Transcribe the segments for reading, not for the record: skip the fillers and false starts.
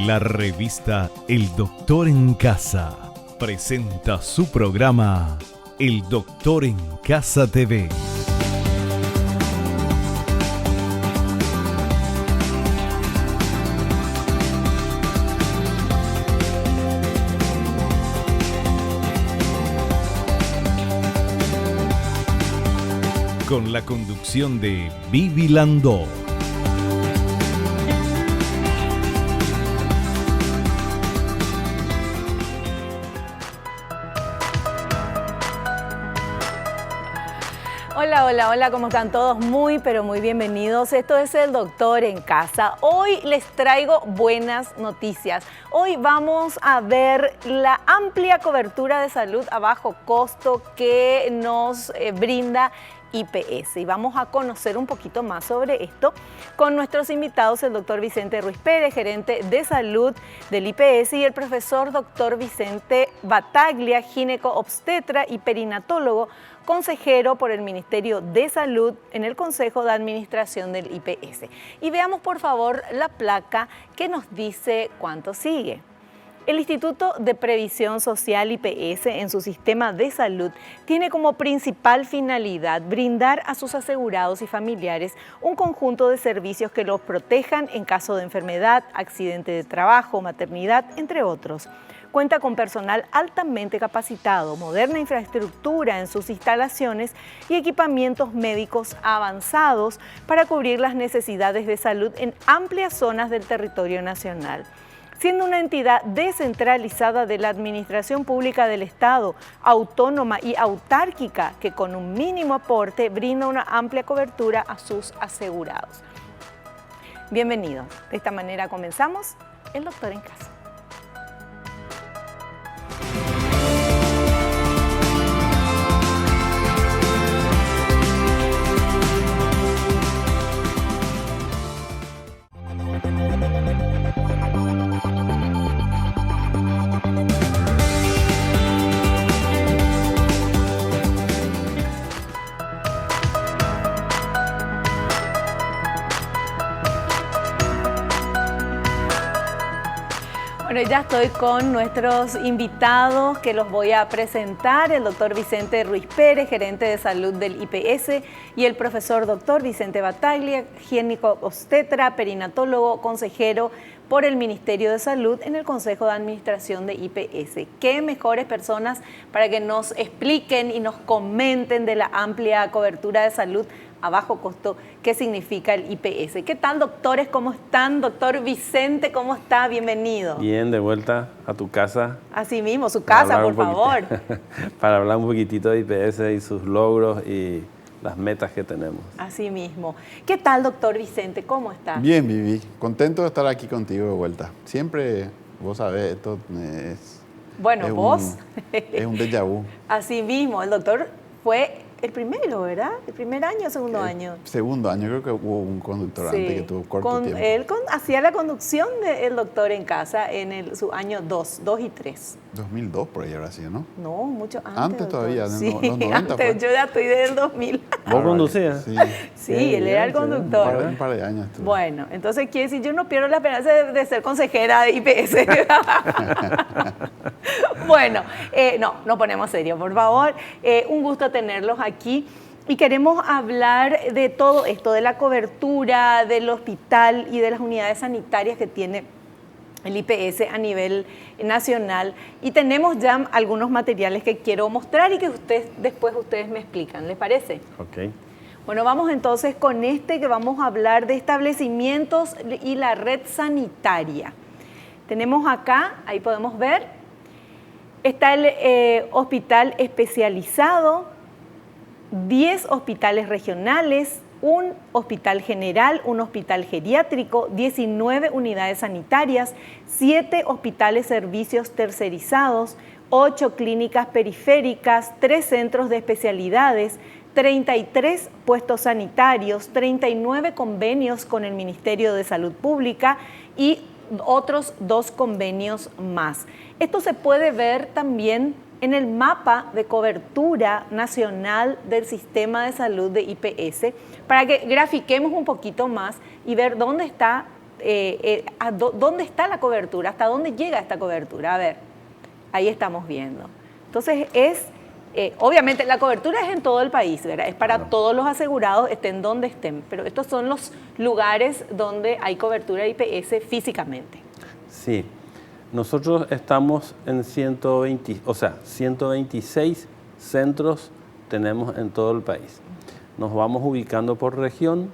La revista El Doctor en Casa presenta su programa El Doctor en Casa TV. Con la conducción de Vivi Landó. Hola, ¿cómo están todos? Muy, pero muy bienvenidos. Esto es El Doctor en Casa. Hoy les traigo buenas noticias. Hoy vamos a ver la amplia cobertura de salud a bajo costo que nos brinda IPS. Y vamos a conocer un poquito más sobre esto con nuestros invitados, el doctor Vicente Ruiz Pérez, gerente de salud del IPS, y el profesor doctor Vicente Battaglia, gineco-obstetra y perinatólogo, consejero por el Ministerio de Salud en el Consejo de Administración del IPS. Y veamos por favor la placa que nos dice cuánto sigue. El Instituto de Previsión Social IPS en su sistema de salud tiene como principal finalidad brindar a sus asegurados y familiares un conjunto de servicios que los protejan en caso de enfermedad, accidente de trabajo, maternidad, entre otros. Cuenta con personal altamente capacitado, moderna infraestructura en sus instalaciones y equipamientos médicos avanzados para cubrir las necesidades de salud en amplias zonas del territorio nacional. Siendo una entidad descentralizada de la administración pública del Estado, autónoma y autárquica, que con un mínimo aporte brinda una amplia cobertura a sus asegurados. Bienvenidos. De esta manera comenzamos El Doctor en Casa. Bueno, ya estoy con nuestros invitados que los voy a presentar, el doctor Vicente Ruiz Pérez, gerente de salud del IPS, y el profesor doctor Vicente Battaglia, gineco-obstetra, perinatólogo, consejero por el Ministerio de Salud en el Consejo de Administración de IPS. Qué mejores personas para que nos expliquen y nos comenten de la amplia cobertura de salud a bajo costo, ¿qué significa el IPS? ¿Qué tal, doctores? ¿Cómo están? Doctor Vicente, ¿cómo está? Bienvenido. Bien, de vuelta a tu casa. Así mismo, su casa, por favor. Para hablar un poquitito de IPS y sus logros y las metas que tenemos. Así mismo. ¿Qué tal, doctor Vicente? ¿Cómo está? Bien, Vivi. Contento de estar aquí contigo de vuelta. Siempre, vos sabés, esto es... Bueno, vos... Es un déjà vu. Así mismo, el doctor fue... El primero, ¿verdad? ¿El primer año o segundo año? Segundo año, creo que hubo un conductor antes que tuvo corto tiempo. Él hacía la conducción del doctor en casa en su año 2 y 3. 2002 por ahí habrá sido, ¿no? No, mucho antes. Antes todavía, sí, los 90 antes, fue. yo ya estoy desde el 2000. ¿Vos conducías? Sí, él era el conductor. Un par de años estuvo. Bueno, entonces quiere decir, yo no pierdo la esperanza de ser consejera de IPS. Bueno, no ponemos serio, por favor. Un gusto tenerlos aquí. Y queremos hablar de todo esto, de la cobertura del hospital y de las unidades sanitarias que tiene el IPS a nivel nacional. Y tenemos ya algunos materiales que quiero mostrar y que después ustedes me explican. ¿Les parece? Ok. Bueno, vamos entonces con que vamos a hablar de establecimientos y la red sanitaria. Tenemos acá, ahí podemos ver, está el hospital especializado, 10 hospitales regionales, un hospital general, un hospital geriátrico, 19 unidades sanitarias, 7 hospitales servicios tercerizados, 8 clínicas periféricas, 3 centros de especialidades, 33 puestos sanitarios, 39 convenios con el Ministerio de Salud Pública y otros 2 convenios más. Esto se puede ver también en el mapa de cobertura nacional del sistema de salud de IPS, para que grafiquemos un poquito más y ver dónde está ¿dónde está la cobertura? ¿Hasta dónde llega esta cobertura? A ver, ahí estamos viendo. Entonces, obviamente la cobertura es en todo el país, ¿verdad? Es para todos los asegurados, estén donde estén, pero estos son los lugares donde hay cobertura IPS físicamente. Sí, nosotros estamos en 126 centros tenemos en todo el país. Nos vamos ubicando por región.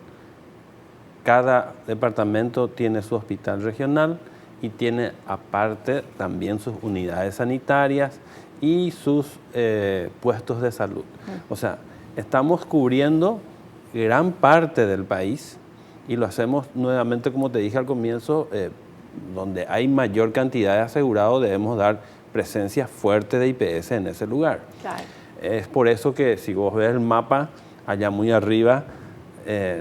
Cada departamento tiene su hospital regional y tiene aparte también sus unidades sanitarias y sus puestos de salud. O sea, estamos cubriendo gran parte del país y lo hacemos nuevamente, como te dije al comienzo, donde hay mayor cantidad de asegurados debemos dar presencia fuerte de IPS en ese lugar. Claro. Es por eso que si vos ves el mapa, allá muy arriba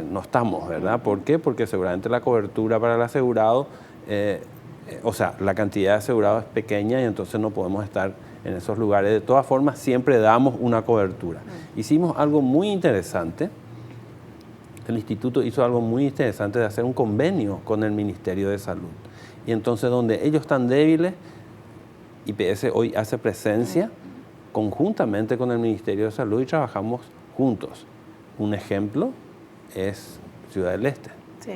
no estamos, ¿verdad? ¿Por qué? Porque seguramente la cobertura para el asegurado, o sea, la cantidad de asegurados es pequeña y entonces no podemos estar en esos lugares. De todas formas, siempre damos una cobertura. Hicimos algo muy interesante. El instituto hizo algo muy interesante de hacer un convenio con el Ministerio de Salud. Y entonces, donde ellos están débiles, IPS hoy hace presencia conjuntamente con el Ministerio de Salud y trabajamos juntos. Un ejemplo es Ciudad del Este. Sí.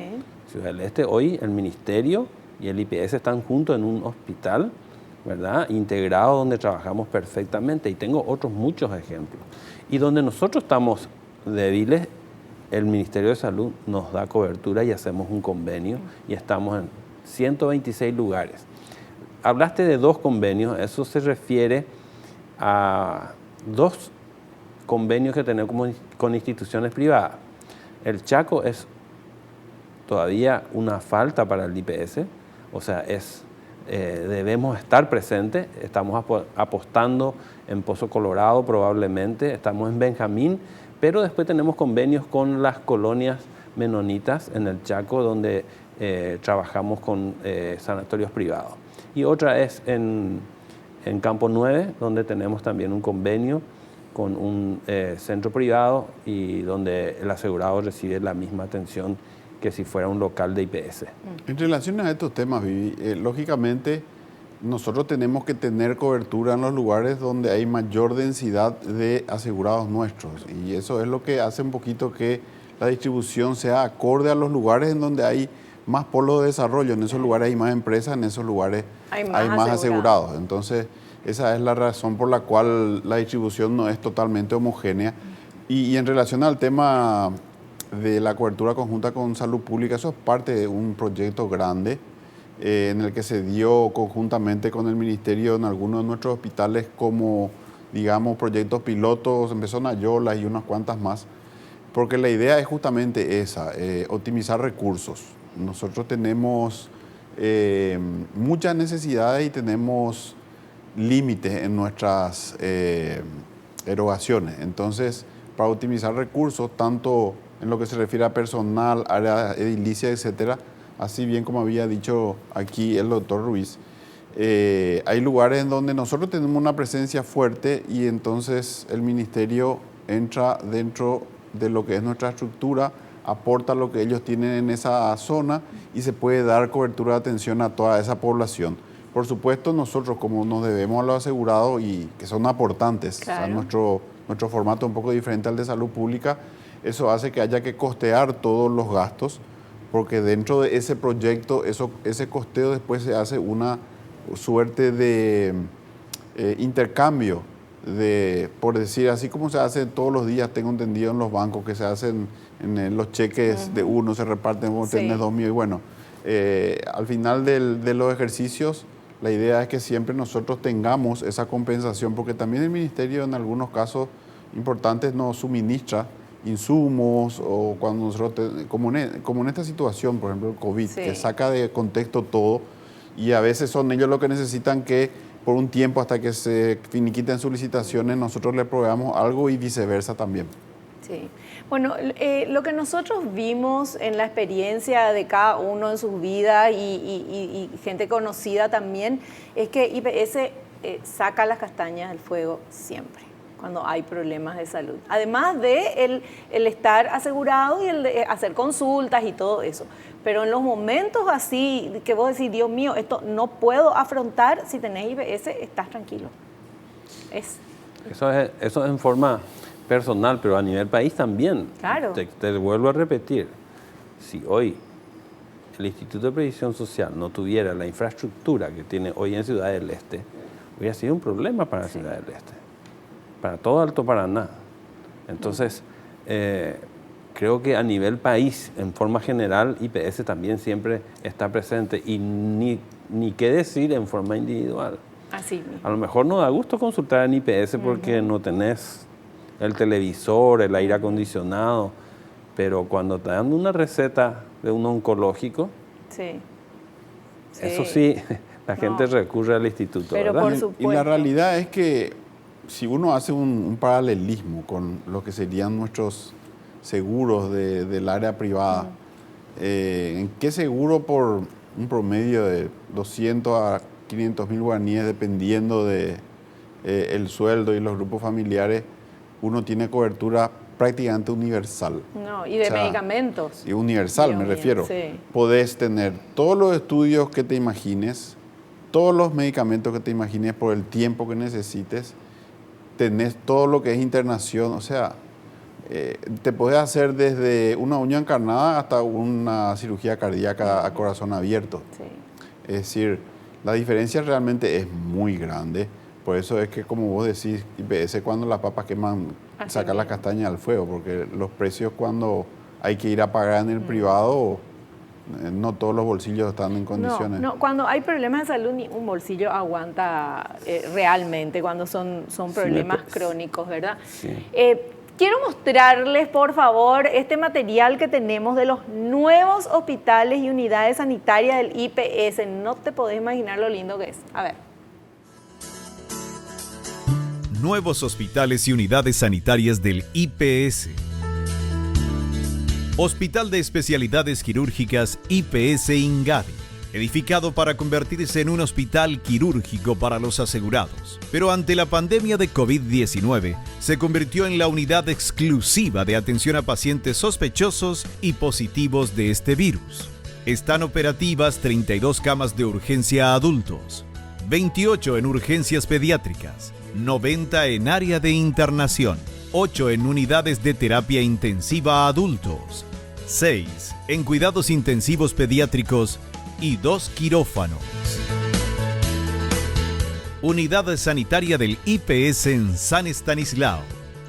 Ciudad del Este, hoy el Ministerio y el IPS están juntos en un hospital, ¿verdad? Integrado, donde trabajamos perfectamente. Y tengo otros muchos ejemplos. Y donde nosotros estamos débiles, el Ministerio de Salud nos da cobertura y hacemos un convenio y estamos en 126 lugares. Hablaste de 2 convenios, eso se refiere a 2 convenios que tenemos con instituciones privadas. El Chaco es todavía una falta para el IPS, o sea, debemos estar presentes, estamos apostando en Pozo Colorado probablemente, estamos en Benjamín, pero después tenemos convenios con las colonias menonitas en el Chaco, donde trabajamos con sanatorios privados. Y otra es en Campo 9, donde tenemos también un convenio con un centro privado y donde el asegurado recibe la misma atención que si fuera un local de IPS. En relación a estos temas, Vivi, lógicamente nosotros tenemos que tener cobertura en los lugares donde hay mayor densidad de asegurados nuestros y eso es lo que hace un poquito que la distribución sea acorde a los lugares en donde hay más polos de desarrollo. En esos lugares hay más empresas, en esos lugares hay más asegurados. Entonces, esa es la razón por la cual la distribución no es totalmente homogénea. Y en relación al tema de la cobertura conjunta con salud pública, eso es parte de un proyecto grande en el que se dio conjuntamente con el Ministerio en algunos de nuestros hospitales como, digamos, proyectos pilotos, empezó en Ayolas y unas cuantas más, porque la idea es justamente esa, optimizar recursos. Nosotros tenemos muchas necesidades y tenemos límites en nuestras erogaciones. Entonces, para optimizar recursos, tanto en lo que se refiere a personal, área edilicia, etcétera, así bien como había dicho aquí el doctor Ruiz, hay lugares en donde nosotros tenemos una presencia fuerte y entonces el ministerio entra dentro de lo que es nuestra estructura, aporta lo que ellos tienen en esa zona y se puede dar cobertura de atención a toda esa población. Por supuesto, nosotros como nos debemos a los asegurados y que son aportantes, claro, o sea, nuestro formato es un poco diferente al de salud pública, eso hace que haya que costear todos los gastos, porque dentro de ese proyecto, ese costeo después se hace una suerte de intercambio, por decir, así como se hace todos los días, tengo entendido en los bancos, que se hacen en los cheques de uno, se reparten, vos tenés 2 míos, y bueno, al final de los ejercicios, la idea es que siempre nosotros tengamos esa compensación, porque también el ministerio en algunos casos importantes nos suministra insumos o cuando nosotros, como en esta situación, por ejemplo el COVID, que saca de contexto todo y a veces son ellos los que necesitan que por un tiempo hasta que se finiquiten sus licitaciones nosotros les proveamos algo y viceversa también. Sí. Bueno, lo que nosotros vimos en la experiencia de cada uno en sus vidas y gente conocida también es que IPS saca las castañas del fuego siempre cuando hay problemas de salud. Además de el estar asegurado y el de hacer consultas y todo eso. Pero en los momentos así que vos decís, Dios mío, esto no puedo afrontar, si tenés IBS, estás tranquilo. Eso es en forma personal, pero a nivel país también. Claro. Te vuelvo a repetir, si hoy el Instituto de Previsión Social no tuviera la infraestructura que tiene hoy en Ciudad del Este, hubiera sido un problema para Ciudad del Este, para todo Alto Paraná. Entonces, creo que a nivel país, en forma general, IPS también siempre está presente y ni qué decir en forma individual. Así mismo. A lo mejor no da gusto consultar en IPS porque no tenés el televisor, el aire acondicionado, pero cuando te dan una receta de un oncológico, eso sí, la gente recurre al instituto, pero ¿verdad? por supuesto. Y la realidad es que si uno hace un paralelismo con lo que serían nuestros seguros del área privada, ¿en qué seguro por un promedio de 200 a 500.000 guaraníes, dependiendo de el sueldo y los grupos familiares, uno tiene cobertura prácticamente universal? No, y de medicamentos. Y universal, Dios me mío, refiero. sí. Podés tener todos los estudios que te imagines, todos los medicamentos que te imagines por el tiempo que necesites, tenés todo lo que es internación, o sea, te podés hacer desde una uña encarnada hasta una cirugía cardíaca a corazón abierto. Sí. Es decir, la diferencia realmente es muy grande. Por eso es que, como vos decís, IPS cuando las papas queman, saca las castañas al fuego, porque los precios cuando hay que ir a pagar en el privado, no todos los bolsillos están en condiciones. No, cuando hay problemas de salud, ni un bolsillo aguanta realmente, cuando son problemas crónicos, ¿verdad? Sí. Quiero mostrarles, por favor, este material que tenemos de los nuevos hospitales y unidades sanitarias del IPS. No te podés imaginar lo lindo que es. A ver. Nuevos hospitales y unidades sanitarias del IPS. Hospital de Especialidades Quirúrgicas IPS Ingavi, edificado para convertirse en un hospital quirúrgico para los asegurados. Pero ante la pandemia de COVID-19, se convirtió en la unidad exclusiva de atención a pacientes sospechosos y positivos de este virus. Están operativas 32 camas de urgencia a adultos, 28 en urgencias pediátricas, 90 en área de internación, 8 en unidades de terapia intensiva a adultos, 6 en cuidados intensivos pediátricos y 2 quirófanos. Unidad sanitaria del IPS en San Estanislao.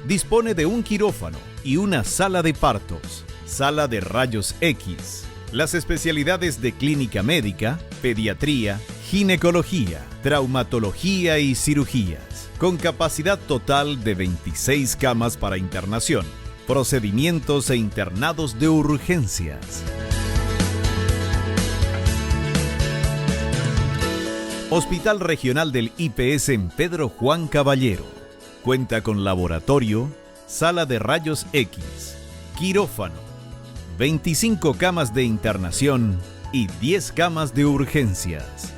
Dispone de un quirófano y una sala de partos, sala de rayos X, las especialidades de clínica médica, pediatría, ginecología, traumatología y cirugías, con capacidad total de 26 camas para internación, procedimientos e internados de urgencias. Hospital Regional del IPS en Pedro Juan Caballero. Cuenta con laboratorio, sala de rayos X, quirófano, 25 camas de internación y 10 camas de urgencias.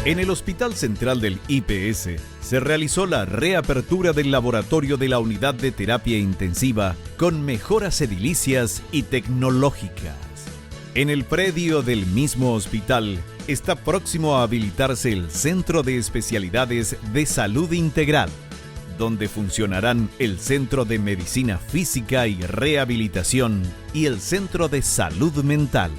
En el Hospital Central del IPS se realizó la reapertura del laboratorio de la unidad de terapia intensiva con mejoras edilicias y tecnológicas. En el predio del mismo hospital está próximo a habilitarse el Centro de Especialidades de Salud Integral, donde funcionarán el Centro de Medicina Física y Rehabilitación y el Centro de Salud Mental.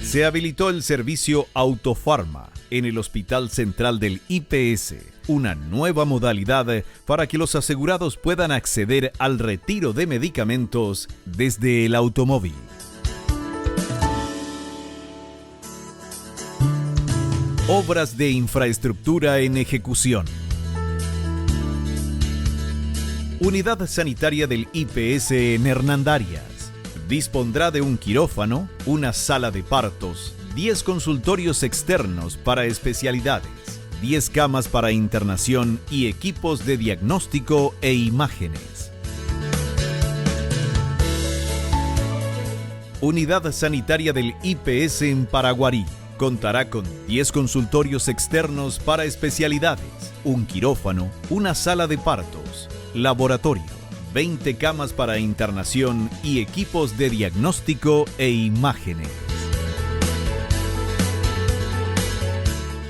Se habilitó el servicio Autofarma en el Hospital Central del IPS, una nueva modalidad para que los asegurados puedan acceder al retiro de medicamentos desde el automóvil. Obras de infraestructura en ejecución. Unidad sanitaria del IPS en Hernandarias. Dispondrá de un quirófano, una sala de partos, 10 consultorios externos para especialidades, 10 camas para internación y equipos de diagnóstico e imágenes. Unidad sanitaria del IPS en Paraguarí. Contará con 10 consultorios externos para especialidades, un quirófano, una sala de partos, Laboratorio, 20 camas para internación y equipos de diagnóstico e imágenes.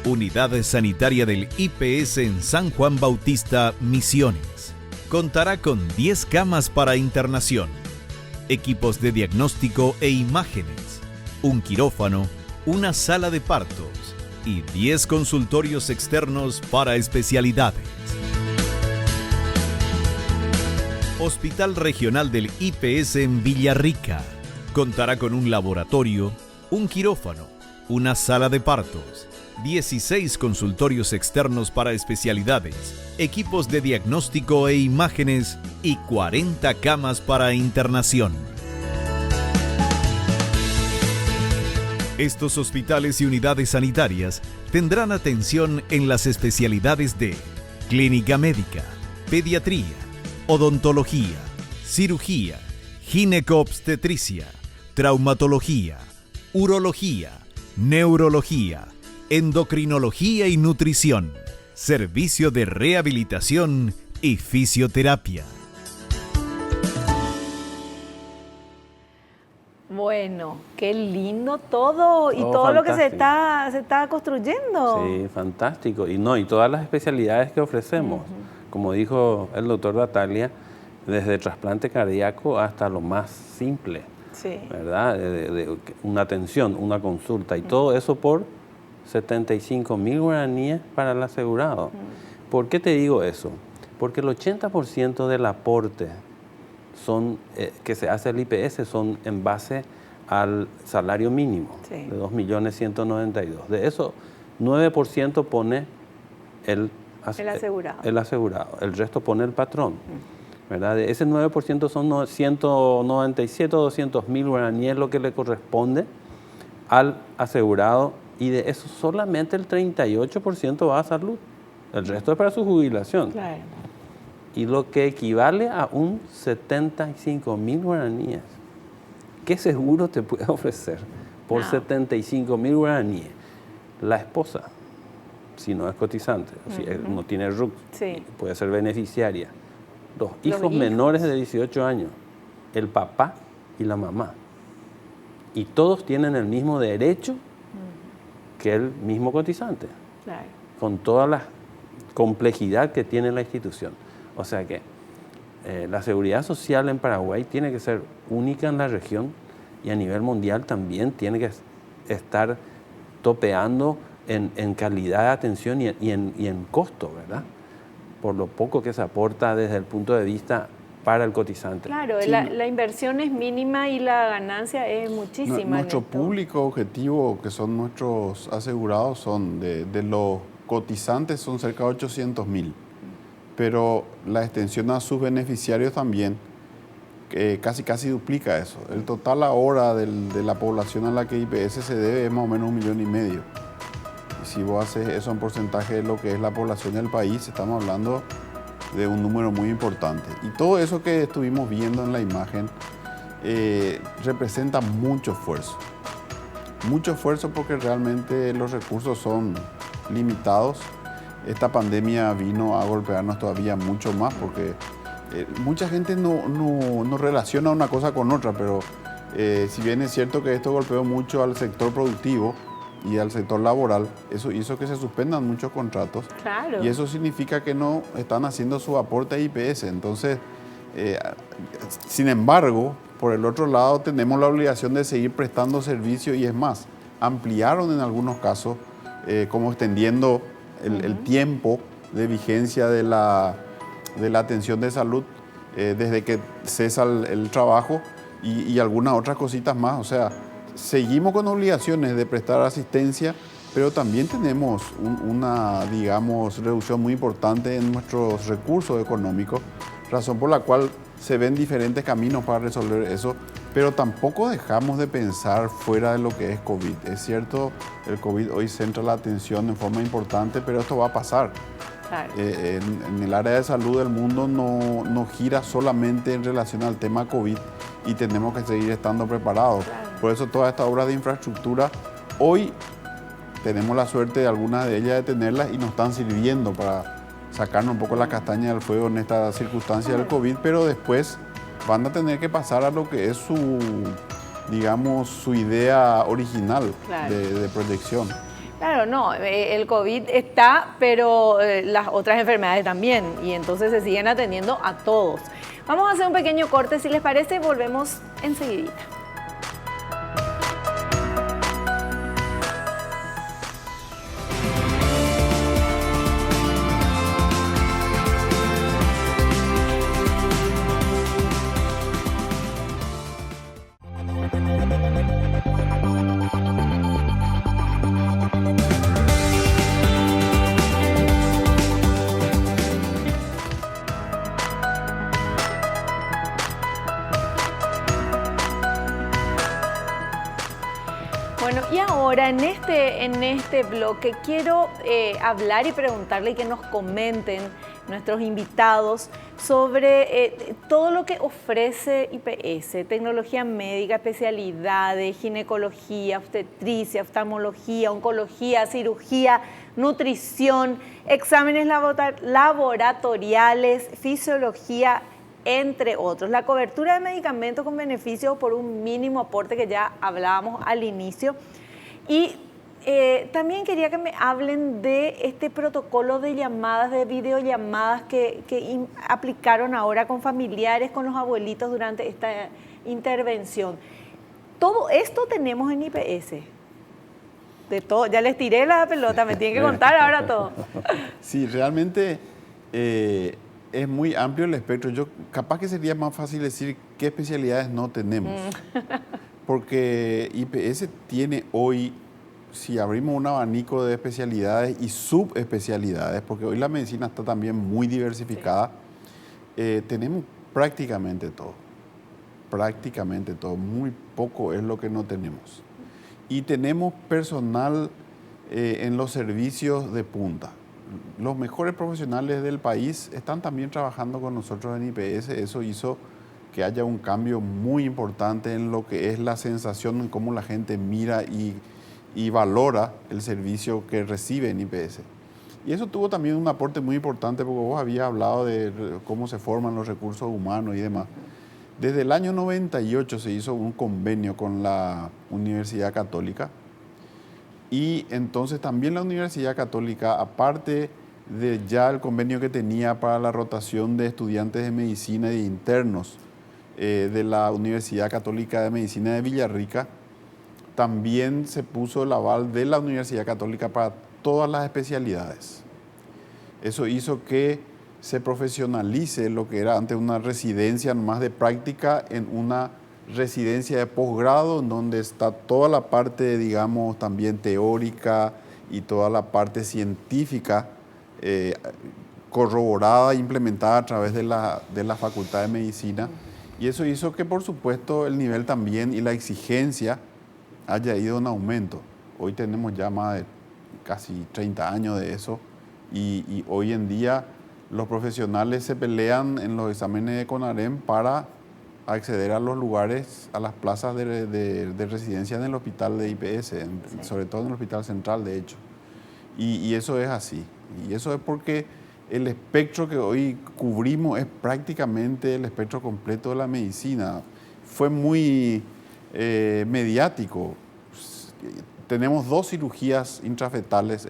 Unidad sanitaria del IPS en San Juan Bautista, Misiones. Contará con 10 camas para internación, equipos de diagnóstico e imágenes, un quirófano, una sala de partos y 10 consultorios externos para especialidades. Hospital Regional del IPS en Villarrica. Contará con un laboratorio, un quirófano, una sala de partos, 16 consultorios externos para especialidades, equipos de diagnóstico e imágenes y 40 camas para internación. Estos hospitales y unidades sanitarias tendrán atención en las especialidades de clínica médica, pediatría, odontología, cirugía, gineco-obstetricia, traumatología, urología, neurología, endocrinología y nutrición, servicio de rehabilitación y fisioterapia. Bueno, qué lindo todo y todo lo que se está construyendo. Sí, fantástico. Y todas las especialidades que ofrecemos, como dijo el doctor Natalia, desde trasplante cardíaco hasta lo más simple, sí, ¿verdad? De una atención, una consulta y todo eso por 75.000 guaraníes para el asegurado. ¿Por qué te digo eso? Porque el 80% del aporte que se hace al IPS son en base al salario mínimo, sí, de 2.192.000. De eso, 9% pone el asegurado. El resto pone el patrón. ¿Verdad? De ese 9% son 197 o 200.000 guaraníes lo que le corresponde al asegurado, y de eso solamente el 38% va a salud. El resto es para su jubilación. Claro. Y lo que equivale a un 75.000 guaraníes. ¿Qué seguro te puede ofrecer por 75.000 guaraníes? La esposa, si no es cotizante, si no tiene RUC, sí, puede ser beneficiaria. Los hijos menores de 18 años, el papá y la mamá. Y todos tienen el mismo derecho que el mismo cotizante, claro, con toda la complejidad que tiene la institución. O sea que la seguridad social en Paraguay tiene que ser única en la región y a nivel mundial también tiene que estar topeando en calidad de atención y en costo, ¿verdad? Por lo poco que se aporta desde el punto de vista para el cotizante. Claro, sí, la inversión es mínima y la ganancia es muchísima. Nuestro público objetivo, que son nuestros asegurados, son de los cotizantes son cerca de 800.000. Pero la extensión a sus beneficiarios también casi duplica eso. El total ahora de la población a la que IPS se debe es más o menos 1,5 millones. Y si vos haces eso en porcentaje de lo que es la población del país, estamos hablando de un número muy importante. Y todo eso que estuvimos viendo en la imagen representa mucho esfuerzo. Mucho esfuerzo porque realmente los recursos son limitados. Esta pandemia vino a golpearnos todavía mucho más porque mucha gente no relaciona una cosa con otra, pero si bien es cierto que esto golpeó mucho al sector productivo y al sector laboral, eso hizo que se suspendan muchos contratos. Claro. Y eso significa que no están haciendo su aporte a IPS. Entonces, sin embargo, por el otro lado, tenemos la obligación de seguir prestando servicio y es más, ampliaron en algunos casos, como extendiendo el tiempo de vigencia de la atención de salud desde que cesa el trabajo y algunas otras cositas más. O sea, seguimos con obligaciones de prestar asistencia, pero también tenemos una, digamos, reducción muy importante en nuestros recursos económicos, razón por la cual se ven diferentes caminos para resolver eso, pero tampoco dejamos de pensar fuera de lo que es COVID. Es cierto, el COVID hoy centra la atención en forma importante, pero esto va a pasar. Claro. En el área de salud del mundo no gira solamente en relación al tema COVID y tenemos que seguir estando preparados. Claro. Por eso todas estas obras de infraestructura, hoy tenemos la suerte de algunas de ellas de tenerlas y nos están sirviendo sacarnos un poco la castaña del fuego en esta circunstancia del COVID, pero después van a tener que pasar a lo que es su, digamos, su idea original de proyección. Claro, no, el COVID está, pero las otras enfermedades también, y entonces se siguen atendiendo a todos. Vamos a hacer un pequeño corte, si les parece, volvemos enseguidita. Bueno, y ahora en este bloque quiero hablar y preguntarle y que nos comenten nuestros invitados sobre todo lo que ofrece IPS, tecnología médica, especialidades, ginecología, obstetricia, oftalmología, oncología, cirugía, nutrición, exámenes laboratoriales, fisiología, entre otros. La cobertura de medicamentos con beneficios por un mínimo aporte que ya hablábamos al inicio. Y también quería que me hablen de este protocolo de llamadas, de videollamadas que aplicaron ahora con familiares, con los abuelitos durante esta intervención. Todo esto tenemos en IPS. De todo, ya les tiré la pelota, me tienen que contar ahora todo. Sí, realmente es muy amplio el espectro. Yo capaz que sería más fácil decir qué especialidades no tenemos. Porque IPS tiene hoy, si abrimos un abanico de especialidades y subespecialidades, porque hoy la medicina está también muy diversificada, tenemos prácticamente todo. Prácticamente todo. Muy poco es lo que no tenemos. Y tenemos personal en los servicios de punta. Los mejores profesionales del país están también trabajando con nosotros en IPS. Eso hizo que haya un cambio muy importante en lo que es la sensación, en cómo la gente mira y valora el servicio que recibe en IPS. Y eso tuvo también un aporte muy importante porque vos habías hablado de cómo se forman los recursos humanos y demás. Desde el año 98 se hizo un convenio con la Universidad Católica. Y entonces también la Universidad Católica, aparte de ya el convenio que tenía para la rotación de estudiantes de medicina y de internos de la Universidad Católica de Medicina de Villarrica, también se puso el aval de la Universidad Católica para todas las especialidades. Eso hizo que se profesionalice lo que era antes una residencia más de práctica en una residencia de posgrado, en donde está toda la parte, digamos, también teórica y toda la parte científica corroborada e implementada a través de la Facultad de Medicina. Y eso hizo que, por supuesto, el nivel también y la exigencia haya ido en aumento. Hoy tenemos ya más de casi 30 años de eso y hoy en día los profesionales se pelean en los exámenes de CONAREM para acceder a los lugares, a las plazas de residencia en el hospital de IPS, sobre todo en el hospital central, de hecho. Y eso es así. Y eso es porque el espectro que hoy cubrimos es prácticamente el espectro completo de la medicina. Fue muy mediático. Tenemos 2 cirugías intrafetales,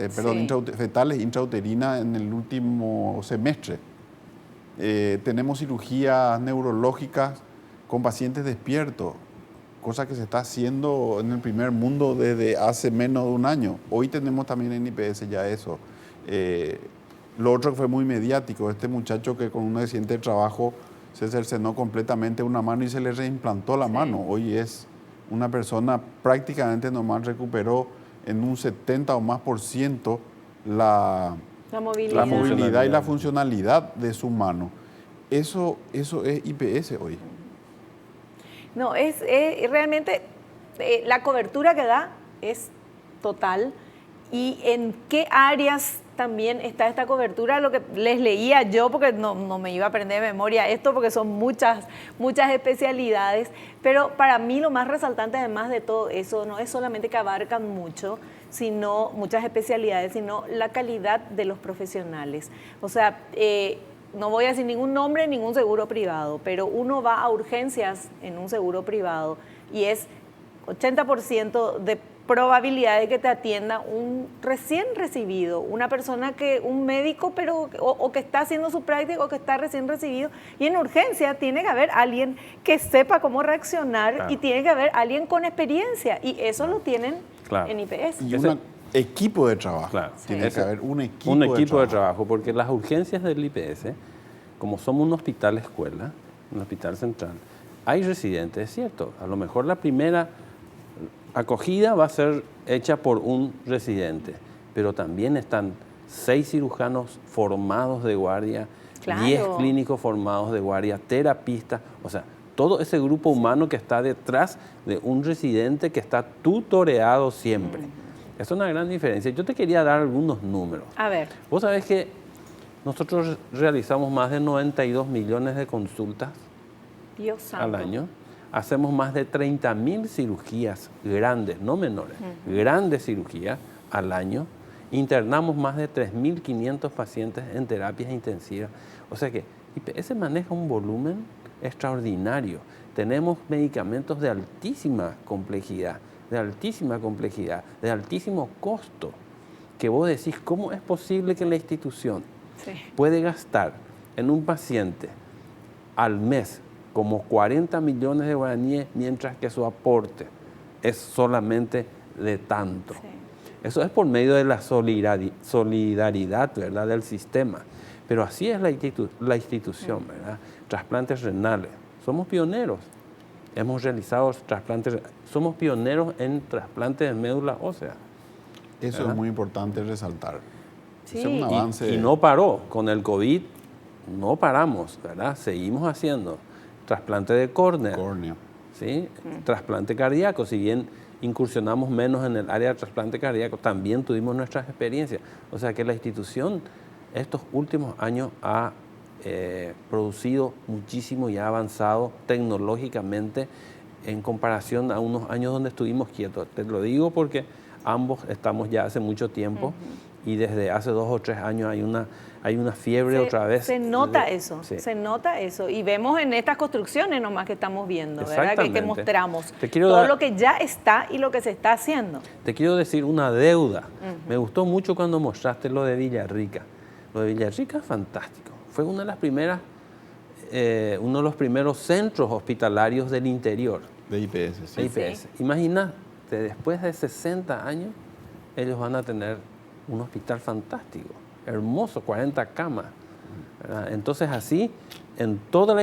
fetales intrauterinas en el último semestre. Tenemos cirugías neurológicas con pacientes despiertos, cosa que se está haciendo en el primer mundo desde hace menos de un año. Hoy tenemos también en IPS ya eso. Lo otro que fue muy mediático, este muchacho que con un accidente de trabajo se cercenó completamente una mano y se le reimplantó la mano. Hoy es una persona prácticamente normal, recuperó en un 70 o más por ciento la movilidad y la funcionalidad de su mano. Eso es IPS hoy. No, realmente la cobertura que da es total. ¿Y en qué áreas también está esta cobertura? Lo que les leía yo, porque no me iba a aprender de memoria esto, porque son muchas especialidades, pero para mí lo más resaltante además de todo eso no es solamente que abarcan mucho, sino muchas especialidades, sino la calidad de los profesionales. O sea, no voy a decir ningún nombre, ningún seguro privado, pero uno va a urgencias en un seguro privado y es 80% de probabilidad de que te atienda un recién recibido, una persona un médico, pero o que está haciendo su práctica o que está recién recibido. Y en urgencia tiene que haber alguien que sepa cómo reaccionar, claro, y tiene que haber alguien con experiencia. Y eso lo tienen, claro, en IPS. Y un equipo de trabajo. Claro. Tiene que haber un equipo, de trabajo, porque las urgencias del IPS, como somos un hospital escuela, un hospital central, hay residentes, es cierto. A lo mejor la primera acogida va a ser hecha por un residente, pero también están 6 cirujanos formados de guardia, claro, 10 clínicos formados de guardia, terapistas, o sea, todo ese grupo humano que está detrás de un residente que está tutoreado siempre. Es una gran diferencia. Yo te quería dar algunos números. A ver. Vos sabés que nosotros realizamos más de 92 millones de consultas, Dios santo, al año. Hacemos más de 30.000 cirugías grandes, no menores, grandes cirugías al año. Internamos más de 3.500 pacientes en terapias intensivas. O sea que IPS maneja un volumen extraordinario. Tenemos medicamentos de altísima complejidad, de altísimo costo, que vos decís, ¿cómo es posible que la institución puede gastar en un paciente al mes como 40 millones de guaraníes, mientras que su aporte es solamente de tanto? Sí. Eso es por medio de la solidaridad, ¿verdad?, del sistema. Pero así es la institución, ¿verdad? Trasplantes renales. Somos pioneros. Hemos realizado trasplantes. Somos pioneros en trasplantes de médula ósea. Eso, ¿verdad?, es muy importante resaltar. Sí. Es un avance. Y no paró. Con el COVID no paramos, ¿verdad? Seguimos haciendo trasplante de córnea, ¿sí? Trasplante cardíaco. Si bien incursionamos menos en el área de trasplante cardíaco, también tuvimos nuestras experiencias. O sea que la institución estos últimos años ha producido muchísimo y ha avanzado tecnológicamente en comparación a unos años donde estuvimos quietos. Te lo digo porque ambos estamos ya hace mucho tiempo y desde hace 2 o 3 años hay una fiebre otra vez. Se nota eso, se nota eso. Y vemos en estas construcciones nomás que estamos viendo, ¿verdad? Que mostramos todo lo que ya está y lo que se está haciendo. Te quiero decir una deuda. Me gustó mucho cuando mostraste lo de Villarrica. Lo de Villarrica es fantástico. Fue una de las primeras, uno de los primeros centros hospitalarios del interior. De IPS, sí. De IPS. Sí. Imagínate, después de 60 años, ellos van a tener un hospital fantástico, hermoso, 40 camas. ¿Verdad? Entonces así, en toda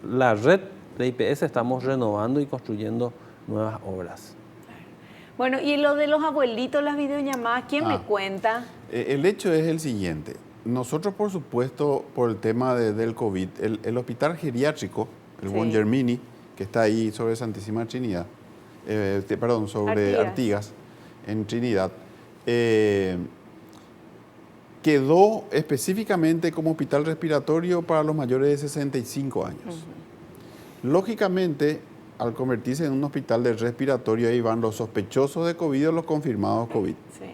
la red de IPS estamos renovando y construyendo nuevas obras. Bueno, y lo de los abuelitos, las videollamadas, ¿quién me cuenta? El hecho es el siguiente. Nosotros, por supuesto, por el tema del COVID, el hospital geriátrico, el Buen Germini, que está ahí sobre Santísima Trinidad, sobre Artigas, en Trinidad, quedó específicamente como hospital respiratorio para los mayores de 65 años. Lógicamente, al convertirse en un hospital de respiratorio, ahí van los sospechosos de COVID o los confirmados COVID. Sí.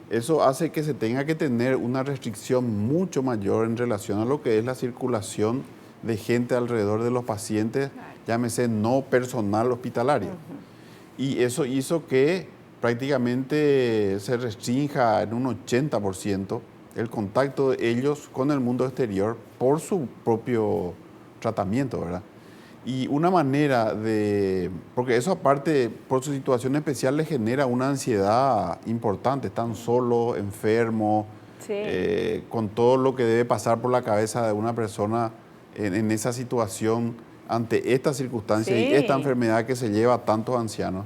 Eso hace que se tenga que tener una restricción mucho mayor en relación a lo que es la circulación de gente alrededor de los pacientes, llámese no personal hospitalario. Y eso hizo que prácticamente se restrinja en un 80% el contacto de ellos con el mundo exterior por su propio tratamiento, ¿verdad? Y una manera porque eso aparte, por su situación especial, le genera una ansiedad importante. Están solos, enfermos, con todo lo que debe pasar por la cabeza de una persona en esa situación, ante esta circunstancia y esta enfermedad que se lleva a tantos ancianos.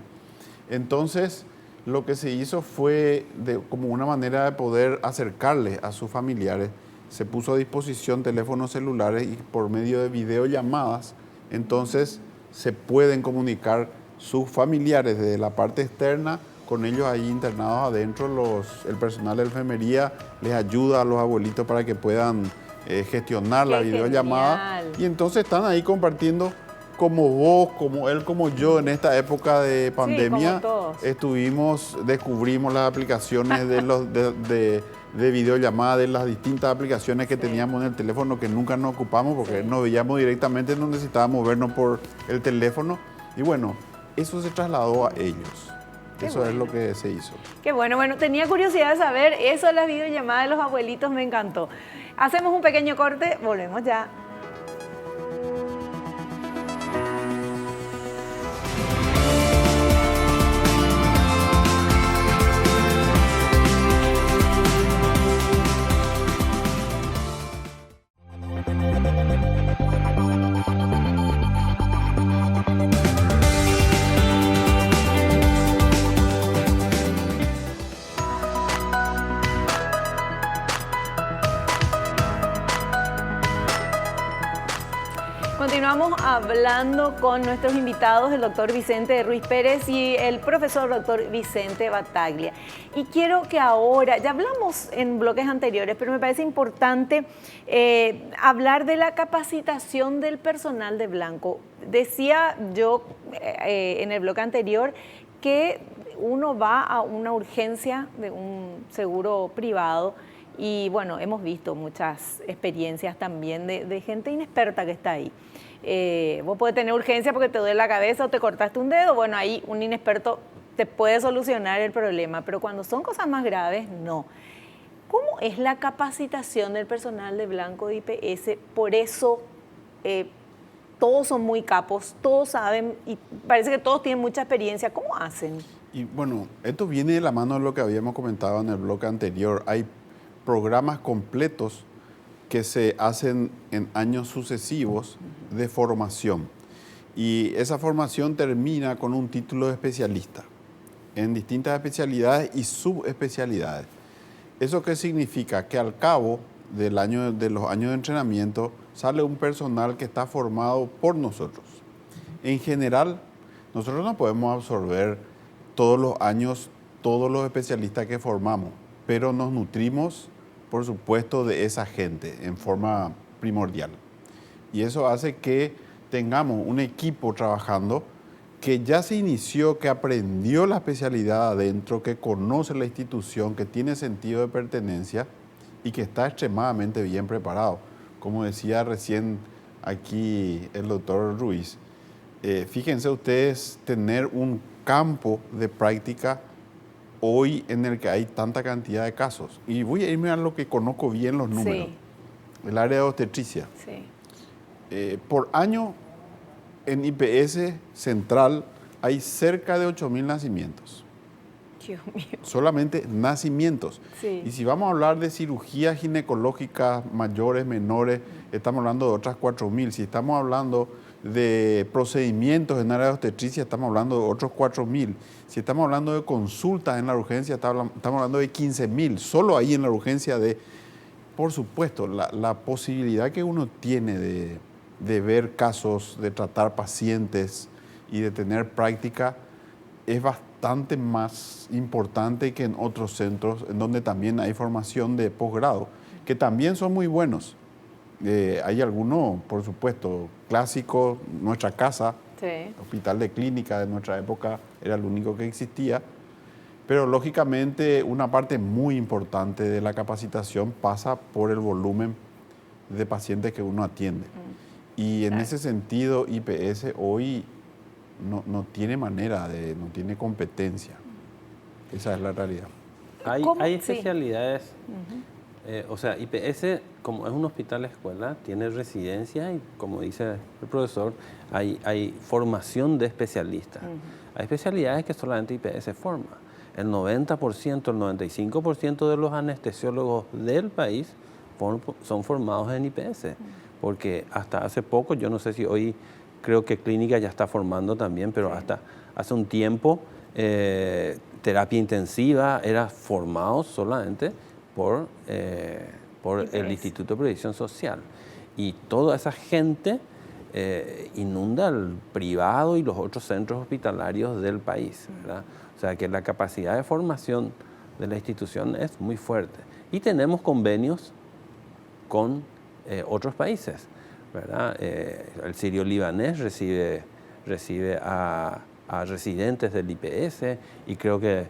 Entonces, lo que se hizo fue, como una manera de poder acercarles a sus familiares, se puso a disposición teléfonos celulares y por medio de videollamadas, entonces se pueden comunicar sus familiares desde la parte externa con ellos ahí internados adentro. El personal de enfermería les ayuda a los abuelitos para que puedan gestionar la videollamada. Y entonces están ahí compartiendo como vos, como él, como yo, en esta época de pandemia, como todos. descubrimos las aplicaciones de videollamada, de las distintas aplicaciones que teníamos en el teléfono que nunca nos ocupamos porque nos veíamos directamente, no necesitábamos vernos por el teléfono. Y bueno, eso se trasladó a ellos. Eso es lo que se hizo. Qué bueno, tenía curiosidad de saber eso de las videollamadas de los abuelitos, me encantó. Hacemos un pequeño corte, volvemos ya. Continuamos hablando con nuestros invitados, el doctor Vicente Ruiz Pérez y el profesor doctor Vicente Battaglia. Y quiero que ahora, ya hablamos en bloques anteriores, pero me parece importante hablar de la capacitación del personal de Blanco. Decía yo en el bloque anterior que uno va a una urgencia de un seguro privado. Y bueno, hemos visto muchas experiencias también de gente inexperta que está ahí. Vos podés tener urgencia porque te duele la cabeza o te cortaste un dedo, bueno, ahí un inexperto te puede solucionar el problema, pero cuando son cosas más graves, no. ¿Cómo es la capacitación del personal de Blanco de IPS? Por eso todos son muy capos, todos saben y parece que todos tienen mucha experiencia. ¿Cómo hacen? Y bueno, esto viene de la mano de lo que habíamos comentado en el bloque anterior. Hay programas completos que se hacen en años sucesivos de formación. Y esa formación termina con un título de especialista en distintas especialidades y subespecialidades. ¿Eso qué significa? Que al cabo de los años de entrenamiento sale un personal que está formado por nosotros. En general, nosotros no podemos absorber todos los años todos los especialistas que formamos, pero nos nutrimos, por supuesto, de esa gente en forma primordial. Y eso hace que tengamos un equipo trabajando que ya se inició, que aprendió la especialidad adentro, que conoce la institución, que tiene sentido de pertenencia y que está extremadamente bien preparado. Como decía recién aquí el doctor Ruiz, fíjense ustedes tener un campo de práctica hoy en el que hay tanta cantidad de casos. Y voy a irme a lo que conozco bien los números. Sí. El área de obstetricia. Sí. Por año en IPS Central hay cerca de 8.000 nacimientos. Dios mío. Solamente nacimientos. Sí. Y si vamos a hablar de cirugías ginecológicas mayores, menores, estamos hablando de otras 4.000. Si estamos hablando de procedimientos en área de obstetricia, estamos hablando de otros 4.000. Si estamos hablando de consultas en la urgencia, estamos hablando de 15.000. Solo ahí en la urgencia por supuesto, la posibilidad que uno tiene de ver casos, de tratar pacientes y de tener práctica es bastante más importante que en otros centros en donde también hay formación de posgrado, que también son muy buenos. Hay algunos, por supuesto, clásicos, nuestra casa, sí. Hospital de clínica de nuestra época era el único que existía, pero lógicamente una parte muy importante de la capacitación pasa por el volumen de pacientes que uno atiende. Y en ese sentido, IPS hoy no tiene manera, no tiene competencia. Esa es la realidad. Hay especialidades. Sí. O sea, IPS, como es un hospital escuela, tiene residencia y, como dice el profesor, hay formación de especialistas. Hay especialidades que solamente IPS forma. El 90%, el 95% de los anestesiólogos del país son formados en IPS. Porque hasta hace poco, yo no sé si hoy, creo que Clínica ya está formando también, pero hasta hace un tiempo, terapia intensiva era formado solamente por el Instituto de Previsión Social. Y toda esa gente inunda el privado y los otros centros hospitalarios del país, ¿verdad? O sea que la capacidad de formación de la institución es muy fuerte. Y tenemos convenios con otros países, ¿verdad? El sirio-libanés recibe a residentes del IPS y creo que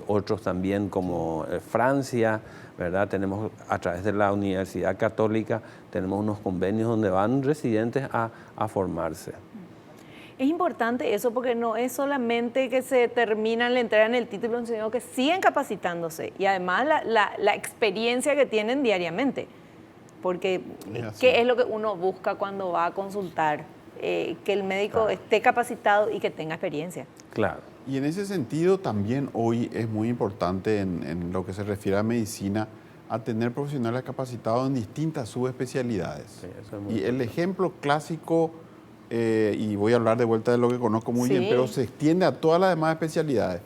otros también como Francia, ¿verdad? Tenemos a través de la Universidad Católica, tenemos unos convenios donde van residentes a formarse. Es importante eso porque no es solamente que se terminan la entrega en el título, sino que siguen capacitándose y además la experiencia que tienen diariamente. Porque ¿qué es lo que uno busca cuando va a consultar? Que el médico esté capacitado y que tenga experiencia. Claro. Y en ese sentido también hoy es muy importante en lo que se refiere a medicina, a tener profesionales capacitados en distintas subespecialidades. Sí, eso es muy y el importante. ejemplo clásico, y voy a hablar de vuelta de lo que conozco muy bien, pero se extiende a todas las demás especialidades.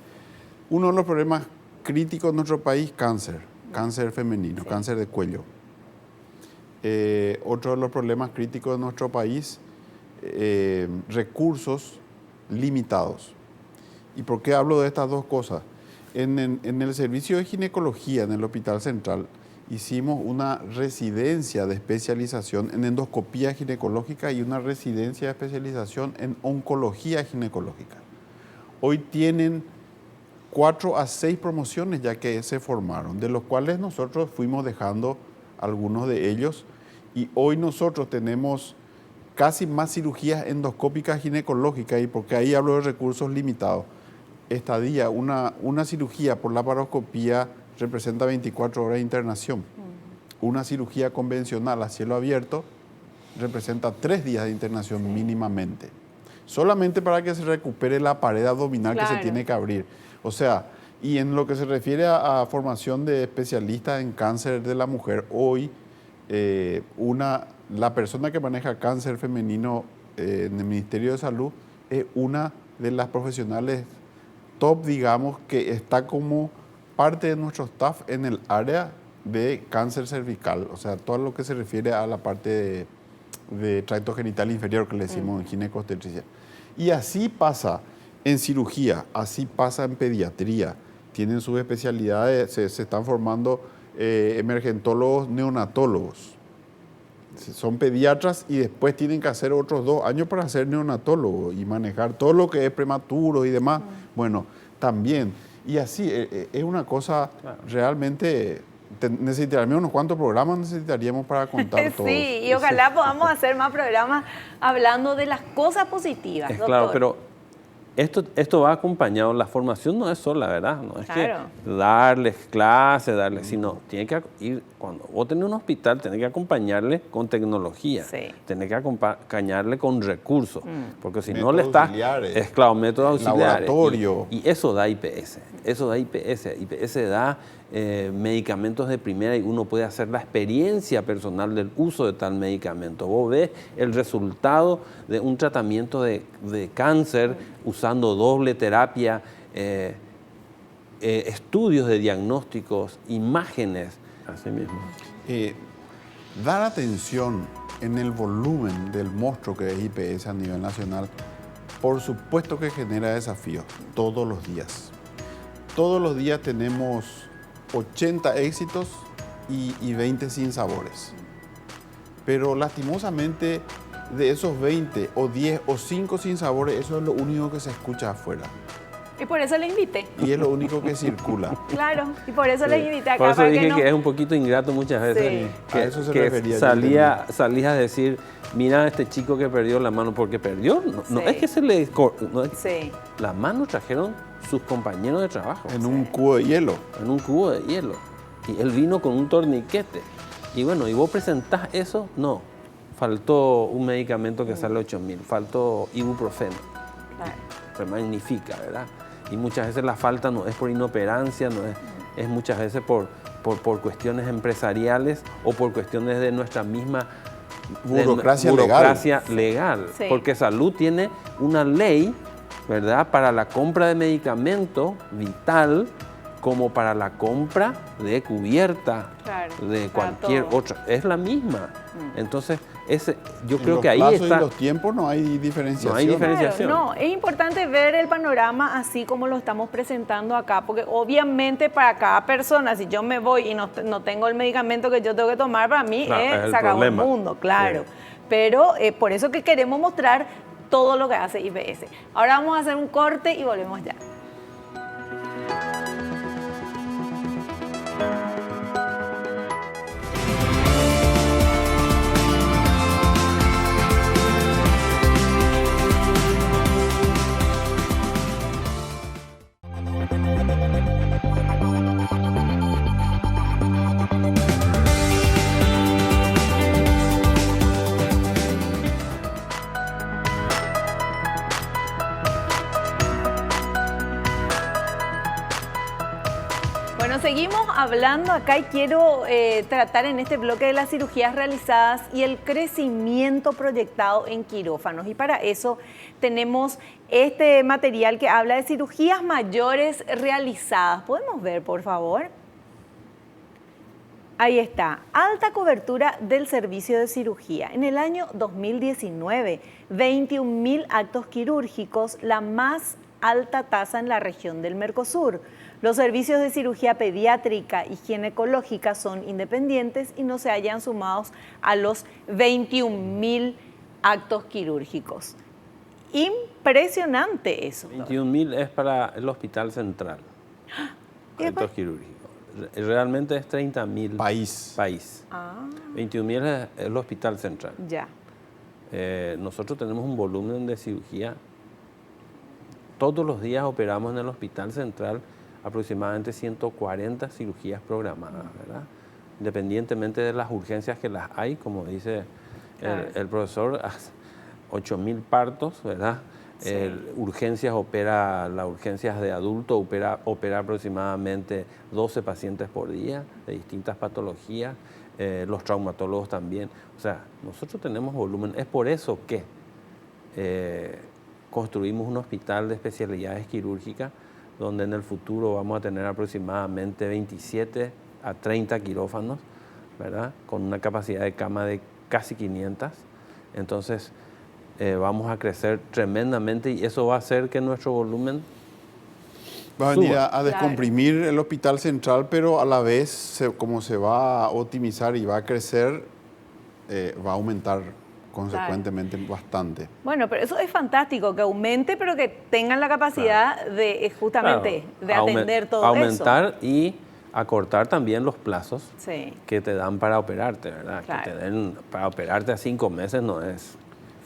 Uno de los problemas críticos en nuestro país, cáncer femenino, cáncer de cuello. Otro de los problemas críticos de nuestro país, recursos limitados. ¿Y por qué hablo de estas dos cosas? En el servicio de ginecología en el Hospital Central hicimos una residencia de especialización en endoscopía ginecológica y una residencia de especialización en oncología ginecológica. Hoy tienen 4 a 6 promociones ya que se formaron, de los cuales nosotros fuimos dejando algunos de ellos y hoy nosotros tenemos casi más cirugías endoscópicas ginecológicas y porque ahí hablo de recursos limitados. Estadía, una cirugía por laparoscopía representa 24 horas de internación. Una cirugía convencional a cielo abierto representa 3 días de internación mínimamente. Solamente para que se recupere la pared abdominal que se tiene que abrir. O sea, y en lo que se refiere a formación de especialistas en cáncer de la mujer, hoy la persona que maneja cáncer femenino en el Ministerio de Salud es una de las profesionales top, digamos, que está como parte de nuestro staff en el área de cáncer cervical, o sea, todo lo que se refiere a la parte de tracto genital inferior que le decimos en ginecobstetricia. Y así pasa en cirugía, así pasa en pediatría. Tienen sus especialidades, se están formando emergentólogos, neonatólogos. Son pediatras y después tienen que hacer otros 2 años para ser neonatólogos y manejar todo lo que es prematuro y demás. Bueno, también. Y así, es una cosa realmente... necesitaríamos unos cuantos programas necesitaríamos para contar todo. Sí, y ojalá podamos hacer más programas hablando de las cosas positivas. Es doctor. claro, pero esto va acompañado, la formación no es sola, ¿verdad? No es que darles clases, sino tiene que ir, cuando vos tenés un hospital, tenés que acompañarle con tecnología, tenés que acompañarle con recursos, porque si no le estás... Es claro, métodos auxiliares. Laboratorio. Y eso da IPS, IPS da medicamentos de primera y uno puede hacer la experiencia personal del uso de tal medicamento. Vos ves el resultado de un tratamiento de cáncer usando doble terapia, estudios de diagnósticos, imágenes. Así mismo. Dar atención en el volumen del monstruo que es IPS a nivel nacional, por supuesto que genera desafíos todos los días. Todos los días tenemos 80 éxitos y 20 sinsabores. Pero lastimosamente de esos 20 o 10 o 5 sinsabores, eso es lo único que se escucha afuera. Y por eso le invité. Y es lo único que circula. Claro, y por eso le invité acá. Por eso para dije que que es un poquito ingrato muchas veces. Sí. A eso se que refería. salías a decir, mira a este chico que perdió la mano, porque perdió. No es que se le... La mano trajeron sus compañeros de trabajo. En un cubo de hielo. En un cubo de hielo. Y él vino con un torniquete. Y bueno, ¿y vos presentás eso? No. Faltó un medicamento que sale 8.000. Faltó ibuprofeno. Claro. Se magnifica, ¿verdad? Y muchas veces la falta no es por inoperancia, es muchas veces por cuestiones empresariales o por cuestiones de nuestra misma burocracia legal. Sí. Porque salud tiene una ley, ¿verdad?, para la compra de medicamento vital como para la compra de cubierta, de cualquier otra. Es la misma. Entonces, yo creo que ahí está... En los plazos y los tiempos no hay diferenciación. No hay diferenciación. Claro, no, es importante ver el panorama así como lo estamos presentando acá, porque obviamente para cada persona, si yo me voy y no tengo el medicamento que yo tengo que tomar, para mí se acabó el mundo, claro. Sí. pero por eso que queremos mostrar todo lo que hace IPS. Ahora vamos a hacer un corte y volvemos ya. Bueno, seguimos hablando acá y quiero tratar en este bloque de las cirugías realizadas y el crecimiento proyectado en quirófanos. Y para eso tenemos este material que habla de cirugías mayores realizadas. ¿Podemos ver, por favor? Ahí está, alta cobertura del servicio de cirugía. En el año 2019, 21.000 actos quirúrgicos, la más alta tasa en la región del Mercosur. Los servicios de cirugía pediátrica y ginecológica son independientes y no se hallan sumados a los 21.000 actos quirúrgicos. Impresionante eso. 21.000 es para el Hospital Central. Actos quirúrgicos. Realmente es 30.000. País. 21.000 es el Hospital Central. Ya. Nosotros tenemos un volumen de cirugía. Todos los días operamos en el Hospital Central aproximadamente 140 cirugías programadas, ¿verdad? Independientemente de las urgencias que las hay, como dice el profesor, 8.000 partos, ¿verdad? Sí. Las urgencias de adulto opera aproximadamente 12 pacientes por día de distintas patologías, los traumatólogos también. O sea, nosotros tenemos volumen. Es por eso que construimos un hospital de especialidades quirúrgicas donde en el futuro vamos a tener aproximadamente 27 a 30 quirófanos, ¿verdad? Con una capacidad de cama de casi 500. Entonces, vamos a crecer tremendamente y eso va a hacer que nuestro volumen va a venir suba. a descomprimir el Hospital Central, pero a la vez, como se va a optimizar y va a crecer, va a aumentar consecuentemente bastante. Bueno, pero eso es fantástico, que aumente, pero que tengan la capacidad de justamente de atender todo aumentar y acortar también los plazos Sí. que te dan para operarte, ¿verdad? Claro. Que te den para operarte a 5 meses no es.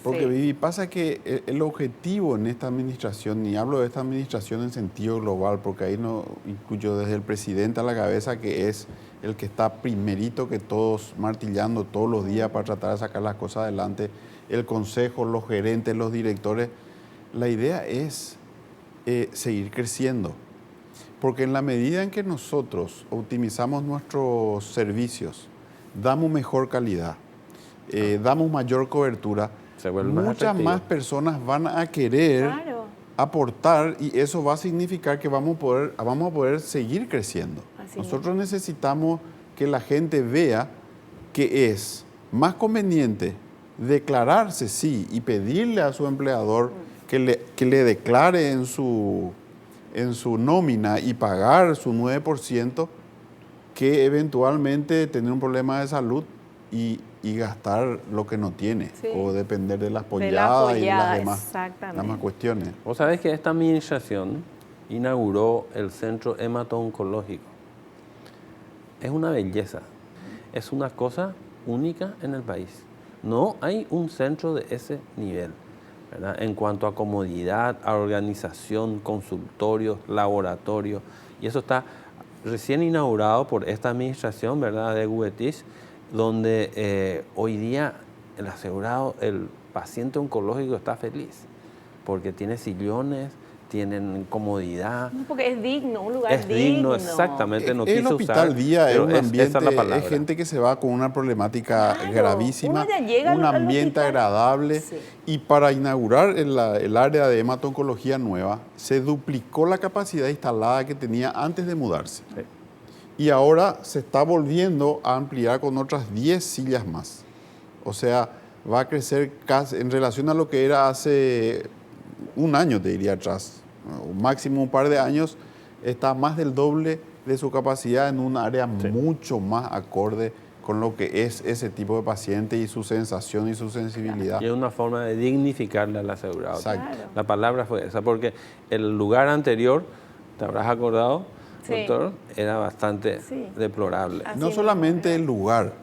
Porque, Sí. Vivi, pasa que el objetivo en esta administración, y hablo de esta administración en sentido global, porque ahí no incluyo desde el presidente a la cabeza, que es el que está primerito que todos, martillando todos los días para tratar de sacar las cosas adelante, el consejo, los gerentes, los directores. La idea es seguir creciendo, porque en la medida en que nosotros optimizamos nuestros servicios, damos mejor calidad, damos mayor cobertura, Se vuelve más muchas atractivo. más personas van a querer Claro. aportar y eso va a significar que vamos a poder seguir creciendo. Así Nosotros necesitamos que la gente vea que es más conveniente declararse sí y pedirle a su empleador que le declare en su nómina y pagar su 9%, que eventualmente tener un problema de salud y gastar lo que no tiene, Sí. o depender de las De la polladas y de pollada, las demás exactamente. cuestiones. Vos sabés que esta administración inauguró el centro hemato-oncológico. Es una belleza, es una cosa única en el país. No hay un centro de ese nivel, ¿verdad? En cuanto a comodidad, a organización, consultorios, laboratorios. Y eso está recién inaugurado por esta administración, ¿verdad?, de Gubetis, donde hoy día el asegurado, el paciente oncológico está feliz, porque tiene sillones, tienen comodidad. Porque es digno, un lugar Es digno, exactamente. No El quise hospital usar, día es pero un esa ambiente, es la palabra. es gente que se va con una problemática Claro, gravísima, uno ya llega un al ambiente hospital. agradable. Sí. Y para inaugurar el área de hemato-oncología nueva, se duplicó la capacidad instalada que tenía antes de mudarse. Sí. Y ahora se está volviendo a ampliar con otras 10 sillas más. O sea, va a crecer casi en relación a lo que era hace un año, te diría atrás, o máximo un par de años, está más del doble de su capacidad en un área Sí. mucho más acorde con lo que es ese tipo de paciente y su sensación y su sensibilidad. Y es una forma de dignificarle al asegurado. Exacto. Claro. La palabra fue esa, porque el lugar anterior, ¿te habrás acordado, Sí. doctor? Era bastante Sí. deplorable. Así No mismo solamente era. el lugar,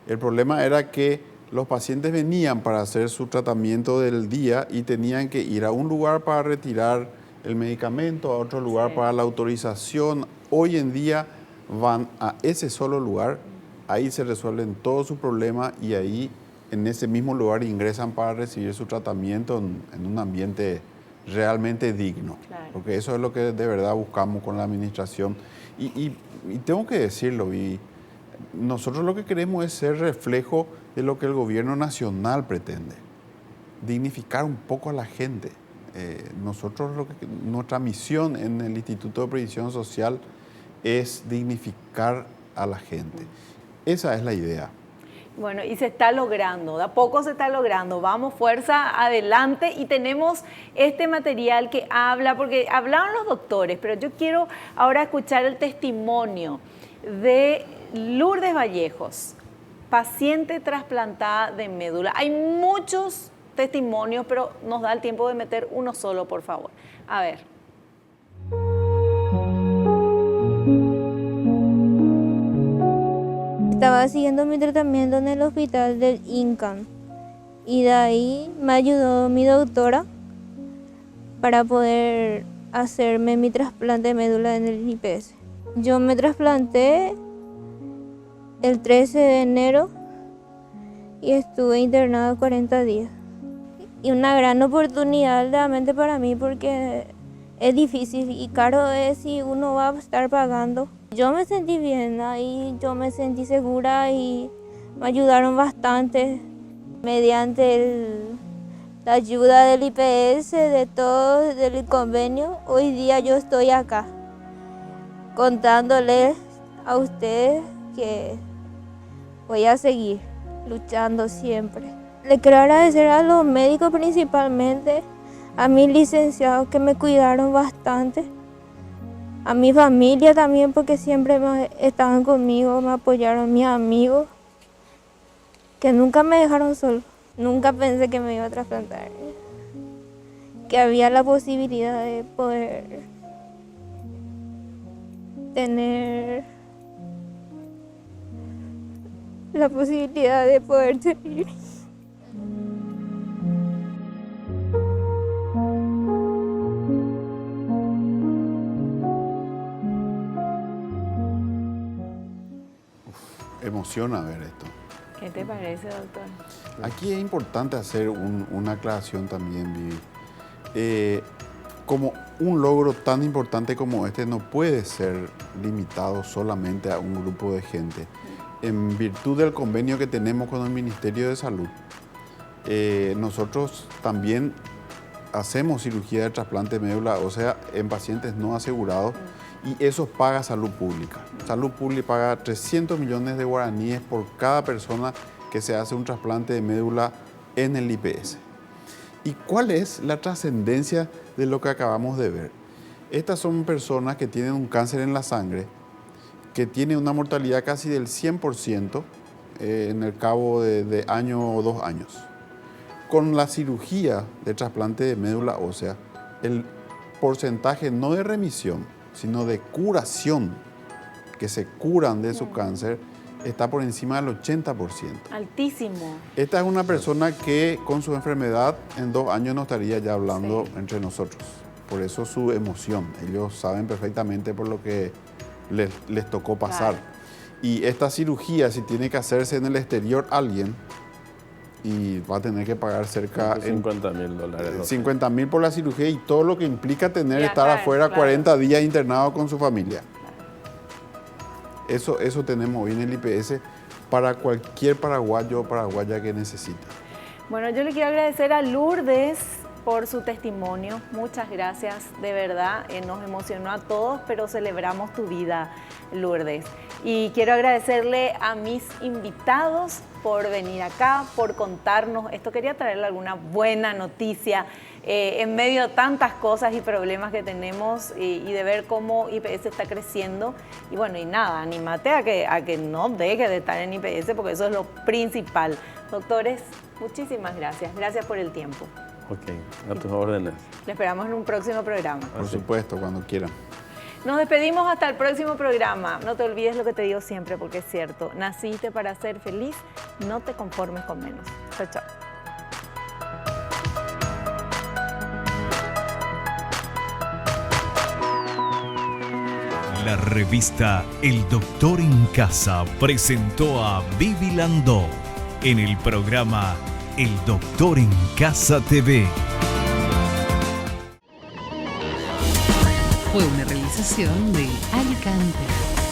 el problema era que los pacientes venían para hacer su tratamiento del día y tenían que ir a un lugar para retirar el medicamento, a otro lugar Sí. para la autorización. Hoy en día van a ese solo lugar, ahí se resuelven todos sus problemas y ahí en ese mismo lugar ingresan para recibir su tratamiento en un ambiente realmente digno. Claro. Porque eso es lo que de verdad buscamos con la administración. Y tengo que decirlo, y nosotros lo que queremos es ser reflejo de lo que el gobierno nacional pretende, dignificar un poco a la gente. Nosotros nuestra misión en el Instituto de Previsión Social es dignificar a la gente. Esa es la idea. Bueno, y se está logrando, de a poco se está logrando. Vamos, fuerza, adelante. Y tenemos este material que habla, porque hablaban los doctores, pero yo quiero ahora escuchar el testimonio de Lourdes Vallejos, paciente trasplantada de médula. Hay muchos testimonios, pero nos da el tiempo de meter uno solo, por favor. A ver. Estaba siguiendo mi tratamiento en el hospital del INCAN y de ahí me ayudó mi doctora para poder hacerme mi trasplante de médula en el IPS. Yo me trasplanté el 13 de enero y estuve internada 40 días. Y una gran oportunidad realmente para mí porque es difícil y caro es si uno va a estar pagando. Yo me sentí bien ahí, yo me sentí segura y me ayudaron bastante mediante la ayuda del IPS, de todo, del convenio. Hoy día yo estoy acá contándoles a ustedes que voy a seguir luchando siempre. Le quiero agradecer a los médicos principalmente, a mis licenciados que me cuidaron bastante, a mi familia también porque siempre estaban conmigo, me apoyaron mis amigos, que nunca me dejaron solo. Nunca pensé que me iba a trasplantar, que había la posibilidad de poder tener la posibilidad de poder seguir. Emociona ver esto. ¿Qué te parece, doctor? Aquí es importante hacer una aclaración también, Vivi. Como un logro tan importante como este no puede ser limitado solamente a un grupo de gente. En virtud del convenio que tenemos con el Ministerio de Salud, nosotros también hacemos cirugía de trasplante de médula ósea en pacientes no asegurados y eso paga Salud Pública. Salud Pública paga 300 millones de guaraníes por cada persona que se hace un trasplante de médula en el IPS. ¿Y cuál es la trascendencia de lo que acabamos de ver? Estas son personas que tienen un cáncer en la sangre, que tienen una mortalidad casi del 100% en el cabo de año o 2 años. Con la cirugía de trasplante de médula ósea, el porcentaje no de remisión, sino de curación, que se curan de su cáncer, está por encima del 80%. Altísimo. Esta es una persona que con su enfermedad en 2 años no estaría ya hablando entre nosotros. Por eso su emoción. Ellos saben perfectamente por lo que les tocó pasar. Claro. Y esta cirugía, si tiene que hacerse en el exterior alguien, y va a tener que pagar cerca en $50,000. 50.000 por la cirugía y todo lo que implica tener Viajar, estar afuera claro. 40 días internado con su familia. Eso tenemos hoy en el IPS para cualquier paraguayo o paraguaya que necesita. Bueno, yo le quiero agradecer a Lourdes por su testimonio. Muchas gracias, de verdad. Nos emocionó a todos, pero celebramos tu vida, Lourdes. Y quiero agradecerle a mis invitados por venir acá, por contarnos esto. Quería traerle alguna buena noticia en medio de tantas cosas y problemas que tenemos y de ver cómo IPS está creciendo. Y bueno, y nada, anímate a que no deje de estar en IPS porque eso es lo principal. Doctores, muchísimas gracias. Gracias por el tiempo. Ok, a tus órdenes. Le esperamos en un próximo programa. Por supuesto, cuando quieran. Nos despedimos hasta el próximo programa. No te olvides lo que te digo siempre, porque es cierto. Naciste para ser feliz, no te conformes con menos. Chao, chao. La revista El Doctor en Casa presentó a Vivi Landó en el programa El Doctor en Casa TV. Fue una realización de Alicante.